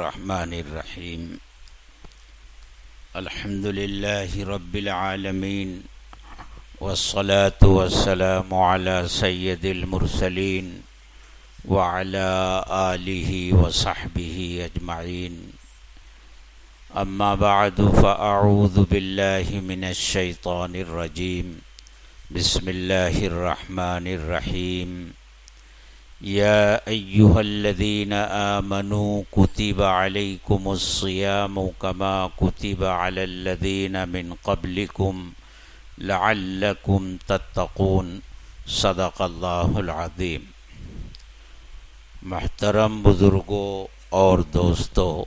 الرحمن الرحیم الحمد للہ رب العالمین والصلاة والسلام علی سید المرسلین وعلی آلہ وصحبہ اجمعین اما بعد فاعوذ باللہ من الشیطان الرجیم بسم اللہ الرحمن الرحیم یا ایہا الذین آمنوا کتب علیکم الصیام کما کتب علی الذین من قبلکم لعلکم تتقون صدق اللہ العظیم۔ محترم بزرگوں اور دوستوں،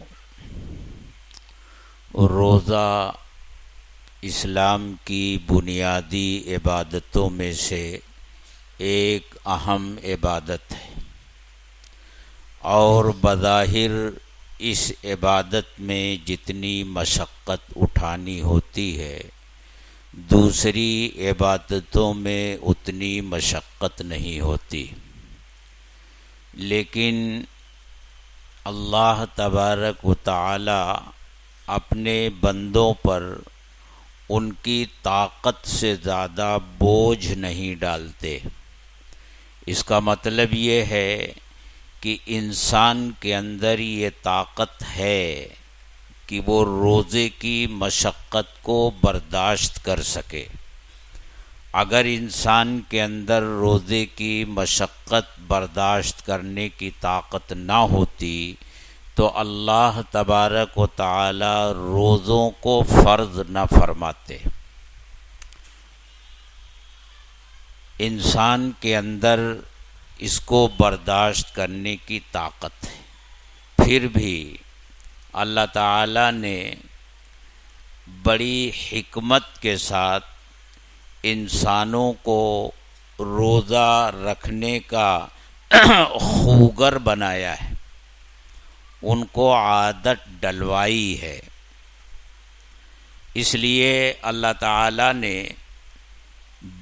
روزہ اسلام کی بنیادی عبادتوں میں سے ایک اہم عبادت ہے، اور بظاہر اس عبادت میں جتنی مشقت اٹھانی ہوتی ہے دوسری عبادتوں میں اتنی مشقت نہیں ہوتی، لیکن اللہ تبارک و تعالی اپنے بندوں پر ان کی طاقت سے زیادہ بوجھ نہیں ڈالتے۔ اس کا مطلب یہ ہے کہ انسان کے اندر یہ طاقت ہے کہ وہ روزے کی مشقت کو برداشت کر سکے۔ اگر انسان کے اندر روزے کی مشقت برداشت کرنے کی طاقت نہ ہوتی تو اللہ تبارک و تعالی روزوں کو فرض نہ فرماتے۔ انسان کے اندر اس کو برداشت کرنے کی طاقت ہے، پھر بھی اللہ تعالی نے بڑی حکمت کے ساتھ انسانوں کو روزہ رکھنے کا خوگر بنایا ہے، ان کو عادت ڈلوائی ہے۔ اس لیے اللہ تعالی نے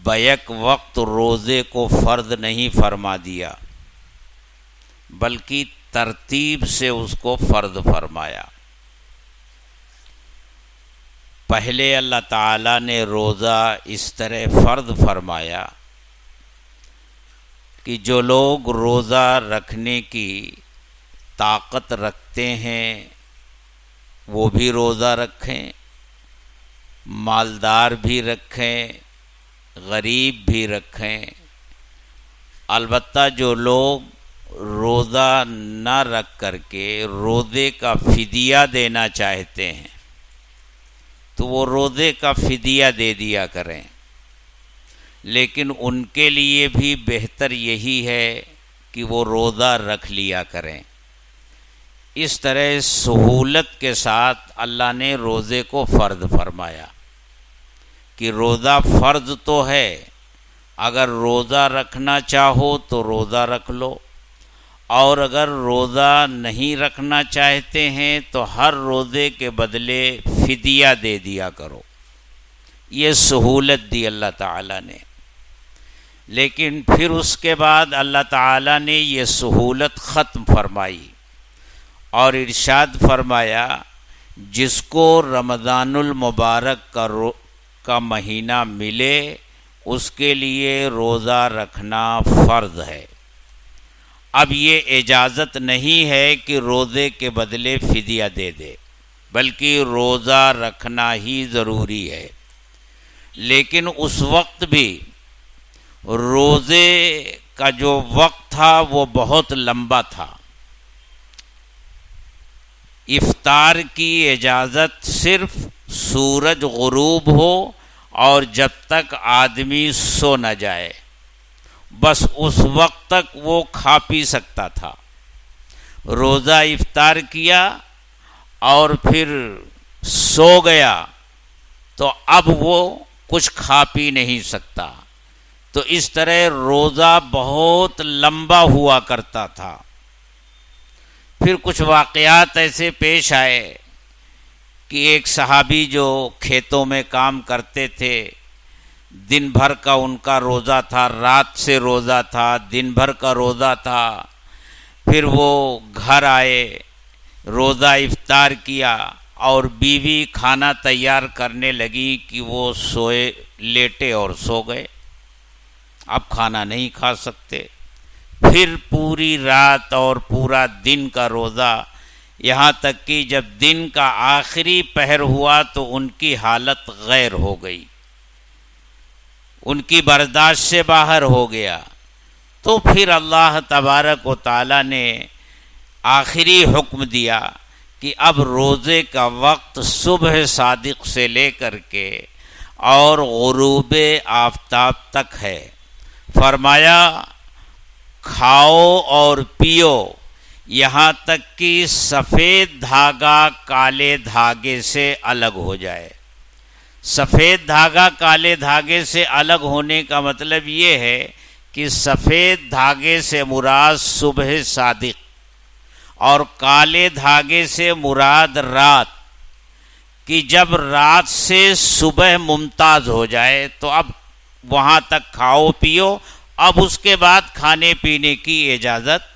بیک وقت روزے کو فرض نہیں فرما دیا، بلکہ ترتیب سے اس کو فرض فرمایا۔ پہلے اللہ تعالی نے روزہ اس طرح فرض فرمایا کہ جو لوگ روزہ رکھنے کی طاقت رکھتے ہیں وہ بھی روزہ رکھیں، مالدار بھی رکھیں، غریب بھی رکھیں۔ البتہ جو لوگ روزہ نہ رکھ کر کے روزے کا فدیہ دینا چاہتے ہیں تو وہ روزے کا فدیہ دے دیا کریں، لیکن ان کے لیے بھی بہتر یہی ہے کہ وہ روزہ رکھ لیا کریں۔ اس طرح سہولت کے ساتھ اللہ نے روزے کو فرض فرمایا کہ روزہ فرض تو ہے، اگر روزہ رکھنا چاہو تو روزہ رکھ لو، اور اگر روزہ نہیں رکھنا چاہتے ہیں تو ہر روزے کے بدلے فدیہ دے دیا کرو۔ یہ سہولت دی اللہ تعالی نے، لیکن پھر اس کے بعد اللہ تعالی نے یہ سہولت ختم فرمائی اور ارشاد فرمایا جس کو رمضان المبارک کا مہینہ ملے اس کے لیے روزہ رکھنا فرض ہے۔ اب یہ اجازت نہیں ہے کہ روزے کے بدلے فدیہ دے دے، بلکہ روزہ رکھنا ہی ضروری ہے۔ لیکن اس وقت بھی روزے کا جو وقت تھا وہ بہت لمبا تھا۔ افطار کی اجازت صرف سورج غروب ہو اور جب تک آدمی سو نہ جائے، بس اس وقت تک وہ کھا پی سکتا تھا۔ روزہ افطار کیا اور پھر سو گیا تو اب وہ کچھ کھا پی نہیں سکتا، تو اس طرح روزہ بہت لمبا ہوا کرتا تھا۔ پھر کچھ واقعات ایسے پیش آئے کہ ایک صحابی جو کھیتوں میں کام کرتے تھے، دن بھر کا ان کا روزہ تھا، رات سے روزہ تھا، دن بھر کا روزہ تھا، پھر وہ گھر آئے، روزہ افطار کیا اور بیوی کھانا تیار کرنے لگی کہ وہ سوئے لیٹے اور سو گئے، اب کھانا نہیں کھا سکتے۔ پھر پوری رات اور پورا دن کا روزہ، یہاں تک کہ جب دن کا آخری پہر ہوا تو ان کی حالت غیر ہو گئی، ان کی برداشت سے باہر ہو گیا۔ تو پھر اللہ تبارک و تعالی نے آخری حکم دیا کہ اب روزے کا وقت صبح صادق سے لے کر کے اور غروب آفتاب تک ہے۔ فرمایا کھاؤ اور پیو یہاں تک کہ سفید دھاگا کالے دھاگے سے الگ ہو جائے۔ سفید دھاگا کالے دھاگے سے الگ ہونے کا مطلب یہ ہے کہ سفید دھاگے سے مراد صبح صادق اور کالے دھاگے سے مراد رات، کہ جب رات سے صبح ممتاز ہو جائے تو اب وہاں تک کھاؤ پیو، اب اس کے بعد کھانے پینے کی اجازت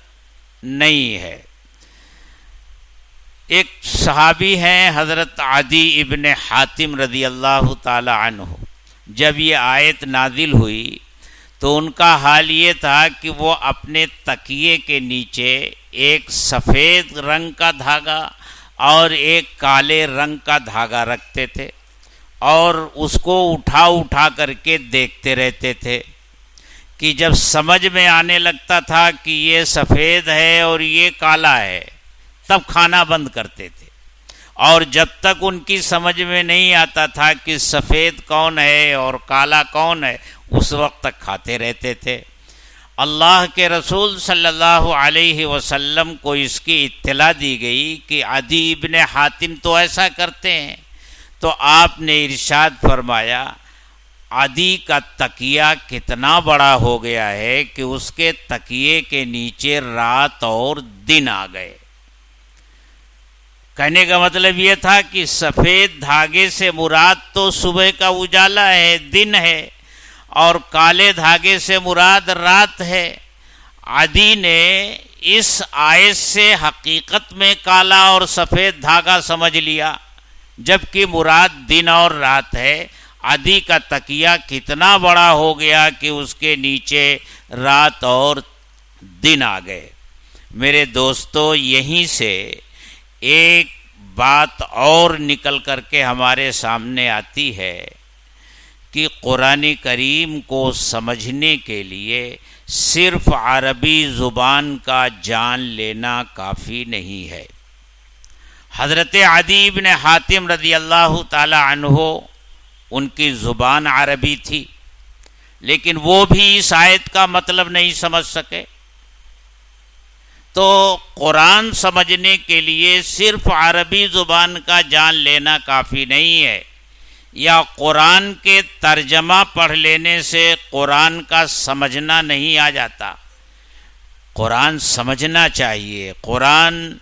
نہیں ہے۔ ایک صحابی ہیں حضرت عدی ابن حاتم رضی اللہ تعالی عنہ، جب یہ آیت نازل ہوئی تو ان کا حال یہ تھا کہ وہ اپنے تکیے کے نیچے ایک سفید رنگ کا دھاگا اور ایک کالے رنگ کا دھاگا رکھتے تھے اور اس کو اٹھا اٹھا کر کے دیکھتے رہتے تھے، کہ جب سمجھ میں آنے لگتا تھا کہ یہ سفید ہے اور یہ کالا ہے تب کھانا بند کرتے تھے، اور جب تک ان کی سمجھ میں نہیں آتا تھا کہ سفید کون ہے اور کالا کون ہے اس وقت تک کھاتے رہتے تھے۔ اللہ کے رسول صلی اللہ علیہ وسلم کو اس کی اطلاع دی گئی کہ عدی ابن حاتم تو ایسا کرتے ہیں، تو آپ نے ارشاد فرمایا عدی کا تکیہ کتنا بڑا ہو گیا ہے کہ اس کے تکیے کے نیچے رات اور دن آ گئے۔ کہنے کا مطلب یہ تھا کہ سفید دھاگے سے مراد تو صبح کا اجالا ہے، دن ہے، اور کالے دھاگے سے مراد رات ہے۔ عدی نے اس آیت سے حقیقت میں کالا اور سفید دھاگا سمجھ لیا، جبکہ مراد دن اور رات ہے۔ عدی کا تکیہ کتنا بڑا ہو گیا کہ اس کے نیچے رات اور دن آ گئے۔ میرے دوستو، یہیں سے ایک بات اور نکل کر کے ہمارے سامنے آتی ہے کہ قرآن کریم کو سمجھنے کے لیے صرف عربی زبان کا جان لینا کافی نہیں ہے۔ حضرت عدی بن حاتم رضی اللہ تعالی عنہ ان کی زبان عربی تھی، لیکن وہ بھی اس آیت کا مطلب نہیں سمجھ سکے۔ تو قرآن سمجھنے کے لیے صرف عربی زبان کا جان لینا کافی نہیں ہے، یا قرآن کے ترجمہ پڑھ لینے سے قرآن کا سمجھنا نہیں آ جاتا۔ قرآن سمجھنا چاہیے، قرآن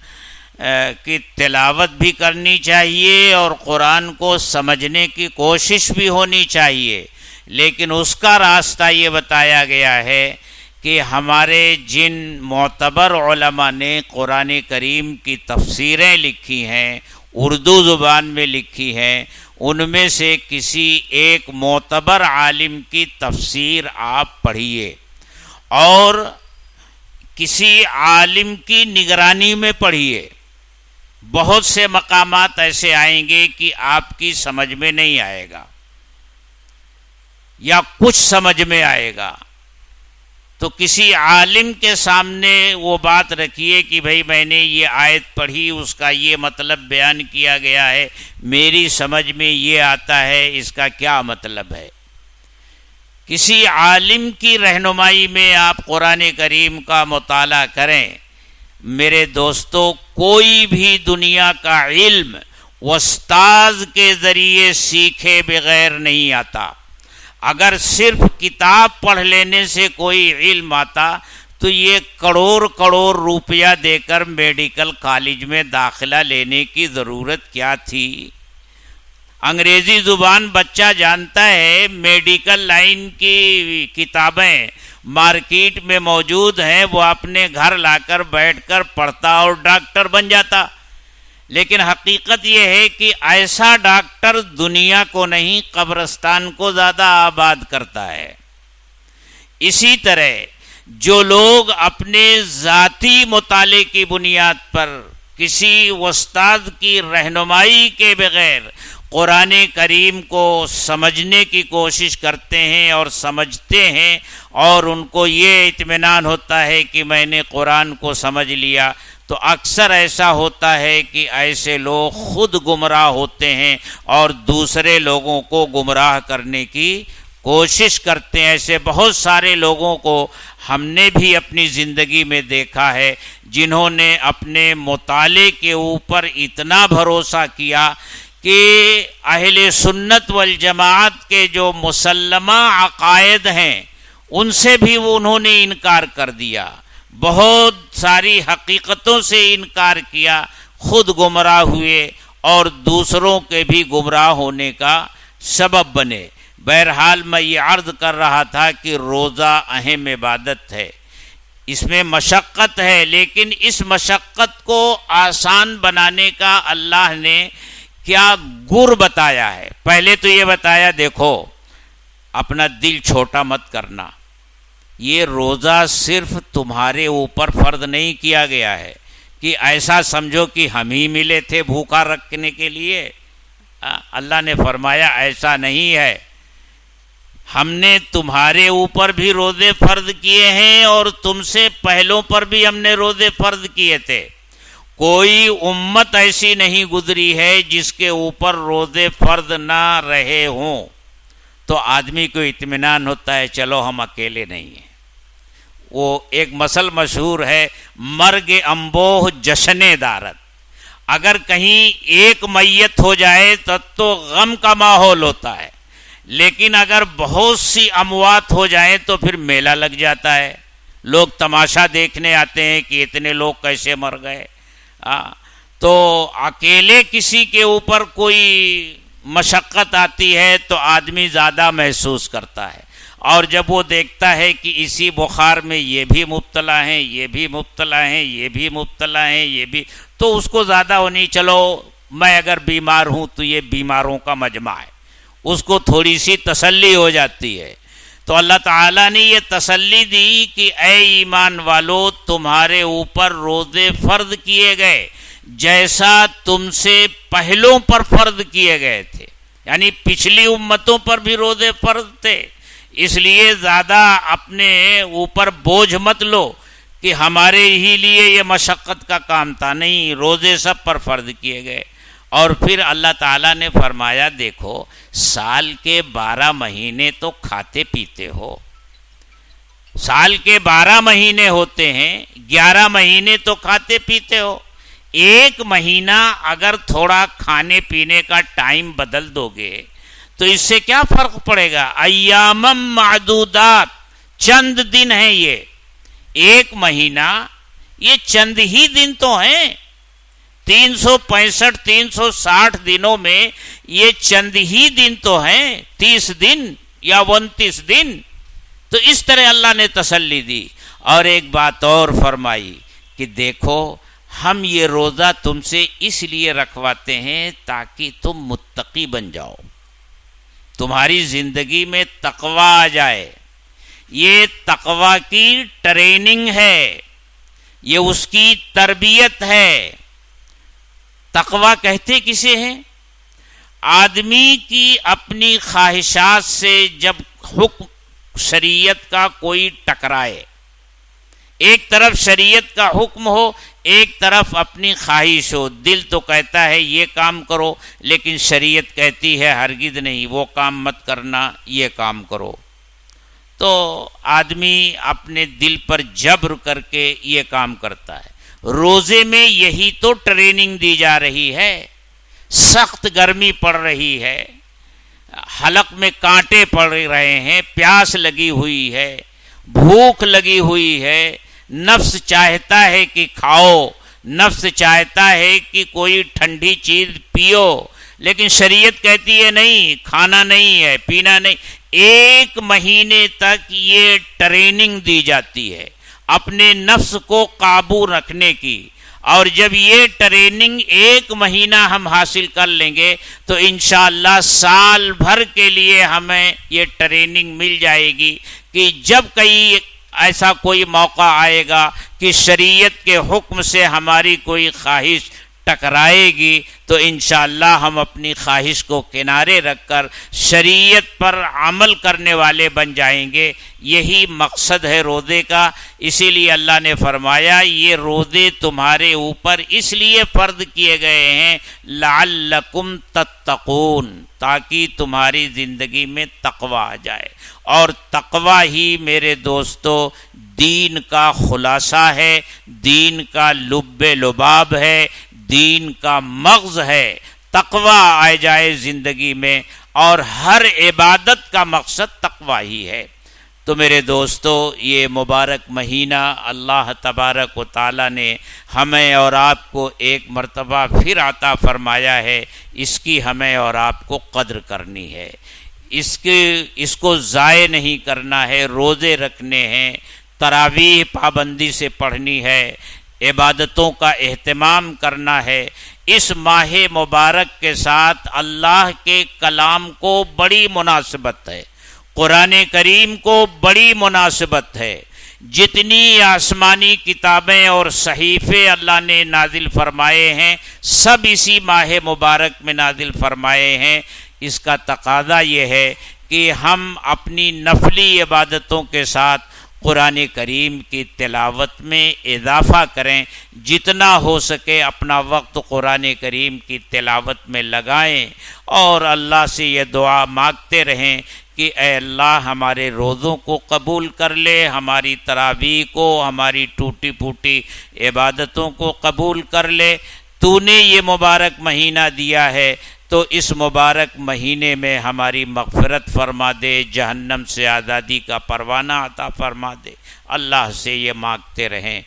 کی تلاوت بھی کرنی چاہیے اور قرآن کو سمجھنے کی کوشش بھی ہونی چاہیے، لیکن اس کا راستہ یہ بتایا گیا ہے کہ ہمارے جن معتبر علماء نے قرآن کریم کی تفسیریں لکھی ہیں، اردو زبان میں لکھی ہیں، ان میں سے کسی ایک معتبر عالم کی تفسیر آپ پڑھیے اور کسی عالم کی نگرانی میں پڑھیے۔ بہت سے مقامات ایسے آئیں گے کہ آپ کی سمجھ میں نہیں آئے گا یا کچھ سمجھ میں آئے گا، تو کسی عالم کے سامنے وہ بات رکھیے کہ بھئی میں نے یہ آیت پڑھی، اس کا یہ مطلب بیان کیا گیا ہے، میری سمجھ میں یہ آتا ہے، اس کا کیا مطلب ہے۔ کسی عالم کی رہنمائی میں آپ قرآن کریم کا مطالعہ کریں۔ میرے دوستو، کوئی بھی دنیا کا علم استاذ کے ذریعے سیکھے بغیر نہیں آتا۔ اگر صرف کتاب پڑھ لینے سے کوئی علم آتا تو یہ کروڑ روپیہ دے کر میڈیکل کالج میں داخلہ لینے کی ضرورت کیا تھی۔ انگریزی زبان بچہ جانتا ہے، میڈیکل لائن کی کتابیں مارکیٹ میں موجود ہیں، وہ اپنے گھر لا کر بیٹھ کر پڑھتا اور ڈاکٹر بن جاتا۔ لیکن حقیقت یہ ہے کہ ایسا ڈاکٹر دنیا کو نہیں قبرستان کو زیادہ آباد کرتا ہے۔ اسی طرح جو لوگ اپنے ذاتی مطالعے کی بنیاد پر کسی استاد کی رہنمائی کے بغیر قرآن کریم کو سمجھنے کی کوشش کرتے ہیں اور سمجھتے ہیں اور ان کو یہ اطمینان ہوتا ہے کہ میں نے قرآن کو سمجھ لیا، تو اکثر ایسا ہوتا ہے کہ ایسے لوگ خود گمراہ ہوتے ہیں اور دوسرے لوگوں کو گمراہ کرنے کی کوشش کرتے ہیں۔ ایسے بہت سارے لوگوں کو ہم نے بھی اپنی زندگی میں دیکھا ہے جنہوں نے اپنے مطالعے کے اوپر اتنا بھروسہ کیا کہ اہل سنت والجماعت کے جو مسلمہ عقائد ہیں ان سے بھی انہوں نے انکار کر دیا، بہت ساری حقیقتوں سے انکار کیا، خود گمراہ ہوئے اور دوسروں کے بھی گمراہ ہونے کا سبب بنے۔ بہرحال میں یہ عرض کر رہا تھا کہ روزہ اہم عبادت ہے، اس میں مشقت ہے، لیکن اس مشقت کو آسان بنانے کا اللہ نے کیا گر بتایا ہے۔ پہلے تو یہ بتایا دیکھو اپنا دل چھوٹا مت کرنا، یہ روزہ صرف تمہارے اوپر فرض نہیں کیا گیا ہے کہ ایسا سمجھو کہ ہم ہی ملے تھے بھوکا رکھنے کے لیے۔ اللہ نے فرمایا ایسا نہیں ہے، ہم نے تمہارے اوپر بھی روزے فرض کیے ہیں اور تم سے پہلوں پر بھی ہم نے روزے فرض کیے تھے۔ کوئی امت ایسی نہیں گزری ہے جس کے اوپر روزے فرض نہ رہے ہوں، تو آدمی کو اطمینان ہوتا ہے چلو ہم اکیلے نہیں ہیں۔ وہ ایک مثل مشہور ہے، مرگ انبوہ جشن دارت، اگر کہیں ایک میت ہو جائے تو غم کا ماحول ہوتا ہے، لیکن اگر بہت سی اموات ہو جائیں تو پھر میلہ لگ جاتا ہے، لوگ تماشا دیکھنے آتے ہیں کہ اتنے لوگ کیسے مر گئے۔ تو اکیلے کسی کے اوپر کوئی مشقت آتی ہے تو آدمی زیادہ محسوس کرتا ہے، اور جب وہ دیکھتا ہے کہ اسی بخار میں یہ بھی مبتلا ہیں، یہ بھی مبتلا ہیں، یہ بھی مبتلا ہیں، یہ بھی، تو اس کو زیادہ ہونی، چلو میں اگر بیمار ہوں تو یہ بیماروں کا مجمع ہے، اس کو تھوڑی سی تسلی ہو جاتی ہے۔ تو اللہ تعالیٰ نے یہ تسلی دی کہ اے ایمان والو، تمہارے اوپر روزے فرض کیے گئے جیسا تم سے پہلوں پر فرض کیے گئے تھے، یعنی پچھلی امتوں پر بھی روزے فرض تھے، اس لیے زیادہ اپنے اوپر بوجھ مت لو کہ ہمارے ہی لیے یہ مشقت کا کام تھا، نہیں، روزے سب پر فرض کیے گئے۔ اور پھر اللہ تعالیٰ نے فرمایا دیکھو سال کے 12 مہینے تو کھاتے پیتے ہو، سال کے 12 مہینے ہوتے ہیں، 11 مہینے تو کھاتے پیتے ہو، ایک مہینہ اگر تھوڑا کھانے پینے کا ٹائم بدل دو گے تو اس سے کیا فرق پڑے گا؟ ایام معدودات، چند دن ہیں، یہ ایک مہینہ یہ چند ہی دن تو ہیں، 365 360 دنوں میں یہ چند ہی دن تو ہیں، 30 دن یا 29 دن۔ تو اس طرح اللہ نے تسلی دی، اور ایک بات اور فرمائی کہ دیکھو ہم یہ روزہ تم سے اس لیے رکھواتے ہیں تاکہ تم متقی بن جاؤ، تمہاری زندگی میں تقوی آ جائے۔ یہ تقوی کی ٹریننگ ہے، یہ اس کی تربیت ہے۔ تقوی کہتے کسے ہیں؟ آدمی کی اپنی خواہشات سے جب حکم شریعت کا کوئی ٹکرائے، ایک طرف شریعت کا حکم ہو، ایک طرف اپنی خواہش ہو، دل تو کہتا ہے یہ کام کرو لیکن شریعت کہتی ہے ہرگز نہیں، وہ کام مت کرنا، یہ کام کرو، تو آدمی اپنے دل پر جبر کر کے یہ کام کرتا ہے۔ روزے میں یہی تو ٹریننگ دی جا رہی ہے، سخت گرمی پڑ رہی ہے، حلق میں کانٹے پڑ رہے ہیں، پیاس لگی ہوئی ہے، بھوک لگی ہوئی ہے، نفس چاہتا ہے کہ کھاؤ، نفس چاہتا ہے کہ کوئی ٹھنڈی چیز پیو، لیکن شریعت کہتی ہے نہیں، کھانا نہیں ہے، پینا نہیں۔ ایک مہینے تک یہ ٹریننگ دی جاتی ہے اپنے نفس کو قابو رکھنے کی، اور جب یہ ٹریننگ 1 مہینہ ہم حاصل کر لیں گے تو انشاءاللہ سال بھر کے لیے ہمیں یہ ٹریننگ مل جائے گی کہ جب کہیں ایسا کوئی موقع آئے گا کہ شریعت کے حکم سے ہماری کوئی خواہش ٹکرائے گی تو انشاءاللہ ہم اپنی خواہش کو کنارے رکھ کر شریعت پر عمل کرنے والے بن جائیں گے. یہی مقصد ہے روزے کا. اسی لیے اللہ نے فرمایا یہ روزے تمہارے اوپر اس لیے فرض کیے گئے ہیں لعلکم تتقون، تاکہ تمہاری زندگی میں تقوی آ جائے. اور تقوی ہی میرے دوستو دین کا خلاصہ ہے، دین کا لب لباب ہے، دین کا مغز ہے. تقوی آ جائے زندگی میں، اور ہر عبادت کا مقصد تقوی ہی ہے. تو میرے دوستو یہ مبارک مہینہ اللہ تبارک و تعالی نے ہمیں اور آپ کو ایک مرتبہ پھر عطا فرمایا ہے. اس کی ہمیں اور آپ کو قدر کرنی ہے، اس کو ضائع نہیں کرنا ہے. روزے رکھنے ہیں، تراویح پابندی سے پڑھنی ہے، عبادتوں کا اہتمام کرنا ہے. اس ماہ مبارک کے ساتھ اللہ کے کلام کو بڑی مناسبت ہے، قرآن کریم کو بڑی مناسبت ہے. جتنی آسمانی کتابیں اور صحیفے اللہ نے نازل فرمائے ہیں سب اسی ماہ مبارک میں نازل فرمائے ہیں. اس کا تقاضا یہ ہے کہ ہم اپنی نفلی عبادتوں کے ساتھ قرآن کریم کی تلاوت میں اضافہ کریں. جتنا ہو سکے اپنا وقت قرآن کریم کی تلاوت میں لگائیں، اور اللہ سے یہ دعا مانگتے رہیں کہ اے اللہ ہمارے روزوں کو قبول کر لے، ہماری تراویح کو، ہماری ٹوٹی پھوٹی عبادتوں کو قبول کر لے. تو نے یہ مبارک مہینہ دیا ہے تو اس مبارک مہینے میں ہماری مغفرت فرما دے، جہنم سے آزادی کا پروانہ عطا فرما دے. اللہ سے یہ مانگتے رہیں.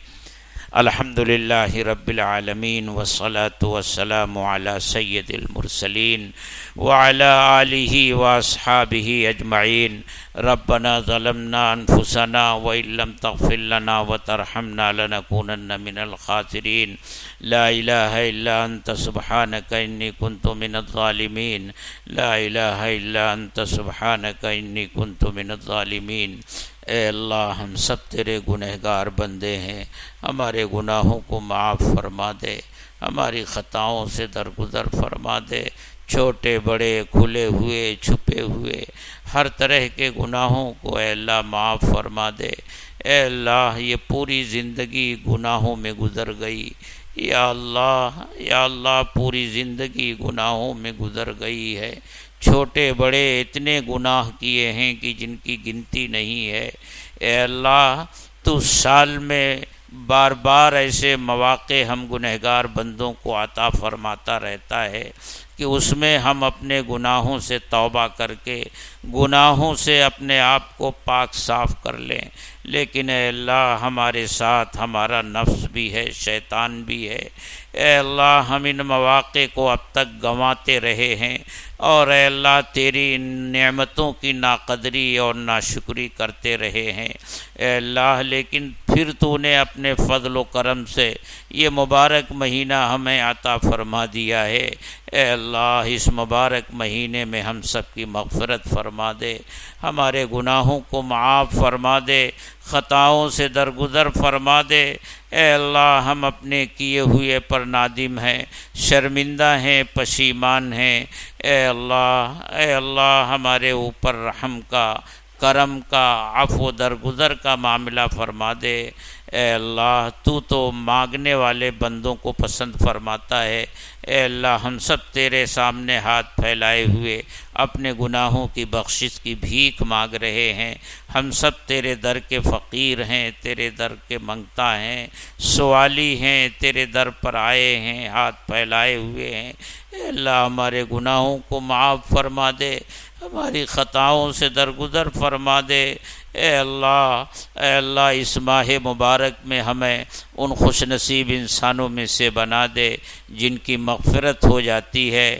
الحمدللہ رب العالمین والصلاة والسلام علی سید المرسلین وعلی آلہ واصحابہ اجمعین. ربنا ظلمنا انفسنا وإن لم تغفر لنا وترحمنا لنكونن من الخاسرین. لا الہ الا انت سبحانک انی کنت من الظالمین. لا الہ الا انت سبحانک انی کنت من الظالمین. اے اللہ ہم سب تیرے گنہگار بندے ہیں، ہمارے گناہوں کو معاف فرما دے، ہماری خطاؤں سے درگزر فرما دے. چھوٹے بڑے، کھلے ہوئے، چھپے ہوئے، ہر طرح کے گناہوں کو اے اللہ معاف فرما دے. اے اللہ یہ پوری زندگی گناہوں میں گزر گئی. یا اللہ پوری زندگی گناہوں میں گزر گئی ہے. چھوٹے بڑے اتنے گناہ کیے ہیں کہ جن کی گنتی نہیں ہے. اے اللہ تو سال میں بار بار ایسے مواقع ہم گنہگار بندوں کو عطا فرماتا رہتا ہے کہ اس میں ہم اپنے گناہوں سے توبہ کر کے گناہوں سے اپنے آپ کو پاک صاف کر لیں. لیکن اے اللہ ہمارے ساتھ ہمارا نفس بھی ہے، شیطان بھی ہے. اے اللہ ہم ان مواقع کو اب تک گنواتے رہے ہیں، اور اے اللہ تیری نعمتوں کی ناقدری اور ناشکری کرتے رہے ہیں. اے اللہ لیکن پھر تو نے اپنے فضل و کرم سے یہ مبارک مہینہ ہمیں عطا فرما دیا ہے. اے اللہ اس مبارک مہینے میں ہم سب کی مغفرت فرما دے، ہمارے گناہوں کو معاف فرما دے، خطاؤں سے درگزر فرما دے. اے اللہ ہم اپنے کیے ہوئے پر نادم ہیں، شرمندہ ہیں، پشیمان ہیں. اے اللہ ہمارے اوپر رحم کا، کرم کا، عفو درگزر کا معاملہ فرما دے. اے اللہ تو مانگنے والے بندوں کو پسند فرماتا ہے. اے اللہ ہم سب تیرے سامنے ہاتھ پھیلائے ہوئے اپنے گناہوں کی بخشش کی بھیک مانگ رہے ہیں. ہم سب تیرے در کے فقیر ہیں، تیرے در کے منگتا ہیں، سوالی ہیں، تیرے در پر آئے ہیں، ہاتھ پھیلائے ہوئے ہیں. اے اللہ ہمارے گناہوں کو معاف فرما دے، ہماری خطاؤں سے درگزر فرما دے. اے اللہ اس ماہ مبارک میں ہمیں ان خوش نصیب انسانوں میں سے بنا دے جن کی مغفرت ہو جاتی ہے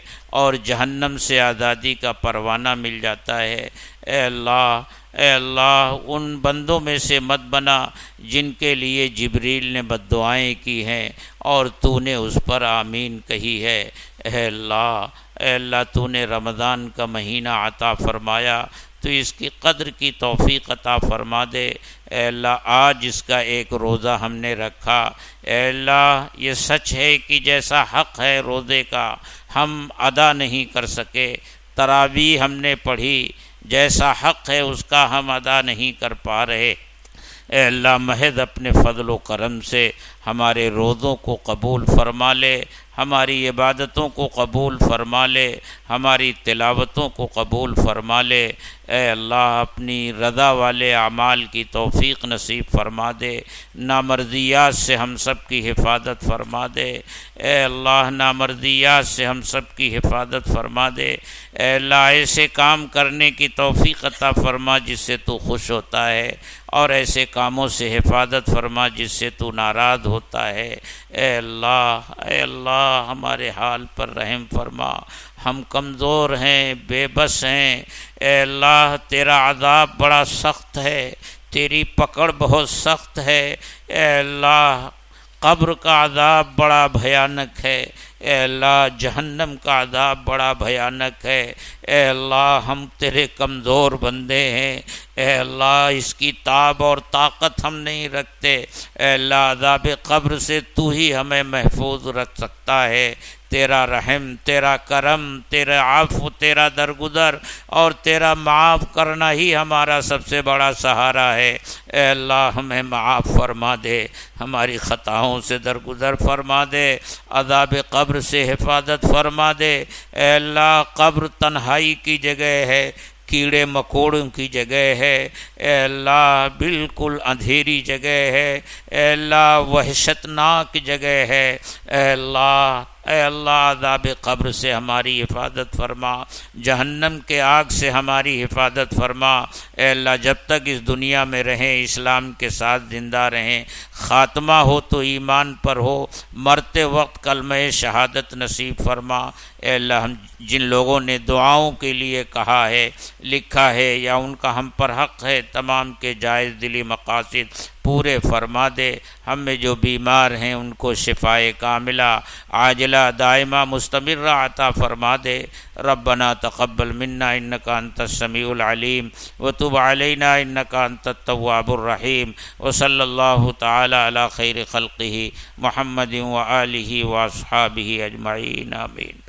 اور جہنم سے آزادی کا پروانہ مل جاتا ہے. اے اللہ اے اللہ ان بندوں میں سے مت بنا جن کے لیے جبریل نے بد دعائیں کی ہیں اور تو نے اس پر آمین کہی ہے۔ اے اللہ تو نے رمضان کا مہینہ عطا فرمایا، تو اس کی قدر کی توفیق عطا فرما دے۔ اے اللہ آج اس کا ایک روزہ ہم نے رکھا، اے اللہ یہ سچ ہے کہ جیسا حق ہے روزے کا ہم ادا نہیں کر سکے، تراویح ہم نے پڑھی، جیسا حق ہے اس کا ہم ادا نہیں کر پا رہے۔ اے اللہ محض اپنے فضل و کرم سے ہمارے روزوں کو قبول فرما لے، ہماری عبادتوں کو قبول فرما لے، ہماری تلاوتوں کو قبول فرما لے۔ اے اللہ اپنی رضا والے اعمال کی توفیق نصیب فرما دے، نامرضیات سے ہم سب کی حفاظت فرما دے۔ اے اللہ نامرضیات سے ہم سب کی حفاظت فرما دے۔ اے اللہ ایسے کام کرنے کی توفیق عطا فرما جس سے تو خوش ہوتا ہے، اور ایسے کاموں سے حفاظت فرما جس سے تو ناراض ہوتا ہے۔ اے اللہ ہمارے حال پر رحم فرما، ہم کمزور ہیں، بے بس ہیں۔ اے اللہ تیرا عذاب بڑا سخت ہے، تیری پکڑ بہت سخت ہے۔ اے اللہ قبر کا عذاب بڑا بھیانک ہے، اے اللہ جہنم کا عذاب بڑا بھیانک ہے۔ اے اللہ ہم تیرے کمزور بندے ہیں، اے اللہ اس کی تاب اور طاقت ہم نہیں رکھتے۔ اے اللہ عذاب قبر سے تو ہی ہمیں محفوظ رکھ سکتا ہے۔ تیرا رحم، تیرا کرم، تیرا عفو، تیرا درگزر اور تیرا معاف کرنا ہی ہمارا سب سے بڑا سہارا ہے۔ اے اللہ ہمیں معاف فرما دے، ہماری خطاؤں سے درگزر فرما دے، عذاب قبر سے حفاظت فرما دے۔ اے اللہ قبر تنہائی کی جگہ ہے، کیڑے مکوڑوں کی جگہ ہے، اے اللہ بالکل اندھیری جگہ ہے، اے اللہ وحشتناک جگہ ہے۔ اے اللہ عذاب قبر سے ہماری حفاظت فرما، جہنم کے آگ سے ہماری حفاظت فرما۔ اے اللہ جب تک اس دنیا میں رہیں اسلام کے ساتھ زندہ رہیں، خاتمہ ہو تو ایمان پر ہو، مرتے وقت کلمہ شہادت نصیب فرما۔ اے اللہ ہم جن لوگوں نے دعاؤں کے لیے کہا ہے، لکھا ہے یا ان کا ہم پر حق ہے، تمام کے جائز دلی مقاصد پورے فرما دے۔ ہم میں جو بیمار ہیں ان کو شفائے کاملہ عاجلہ دائمہ مستمرہ عطا فرما دے۔ ربنا تقبل منا انک انت السمیع العلیم وتب علینا انک انت التواب الرحیم، وصلی اللہ تعالی علی خیر خلقہ محمد وآلہ واصحابہ اجمعین، آمین۔